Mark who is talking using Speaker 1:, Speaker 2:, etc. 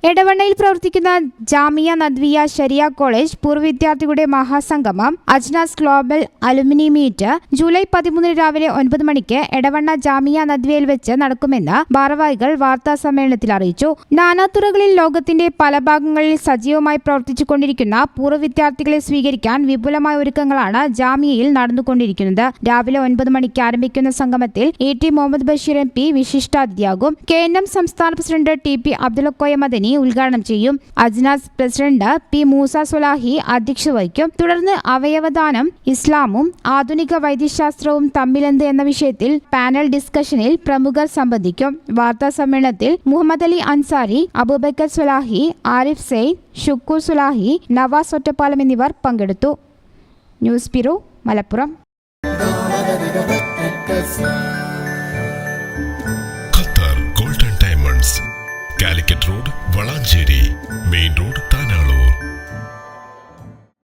Speaker 1: എടവണ്ണയിൽ പ്രവർത്തിക്കുന്ന ജാമിയ നദ്വിയ ശരിയ കോളേജ് പൂർവ്വ വിദ്യാർത്ഥികളുടെ മഹാസംഗമം Ajnas global alumni meet July 13 രാവിലെ 9 മണിക്ക് എടവണ്ണ ജാമിയ നദ്വിയയിൽ വെച്ച് നടക്കുമെന്ന് ഭാരവാഹികൾ വാർത്താ സമ്മേളനത്തിൽ അറിയിച്ചു. നാനാതുറകളിൽ ലോകത്തിന്റെ പല ഭാഗങ്ങളിൽ സജീവമായി പ്രവർത്തിച്ചുകൊണ്ടിരിക്കുന്ന പൂർവ്വ വിദ്യാർത്ഥികളെ സ്വീകരിക്കാൻ വിപുലമായ ഒരുക്കങ്ങളാണ് ജാമിയയിൽ നടന്നുകൊണ്ടിരിക്കുന്നത്. രാവിലെ 9 മണിക്ക് ആരംഭിക്കുന്ന സംഗമത്തിൽ AT മുഹമ്മദ് ബഷീർ MP വിശിഷ്ടാതിഥിയാകും. KNM സംസ്ഥാന പ്രസിഡന്റ് TP അബ്ദുൽ മദനി ഉദ്ഘാടനം ചെയ്യും. അജ്നാസ് പ്രസിഡന്റ് P മൂസ സുലാഹി അധ്യക്ഷത വഹിക്കും. തുടർന്ന് അവയവദാനം, ഇസ്ലാമും ആധുനിക വൈദ്യശാസ്ത്രവും തമ്മിലെന്ത് എന്ന വിഷയത്തിൽ പാനൽ ഡിസ്കഷനിൽ പ്രമുഖർ സംബന്ധിക്കും. വാർത്താ സമ്മേളനത്തിൽ മുഹമ്മദ് അലി അൻസാരി, അബൂബക്കർ സുലാഹി, ആരിഫ് സെയ്ൻ, ഷുക്കൂർ സുലാഹി, നവാസ് ഒറ്റപ്പാലം എന്നിവർ പങ്കെടുത്തു. News bureau, Malappuram.
Speaker 2: Qatar golden diamonds, Calicut road,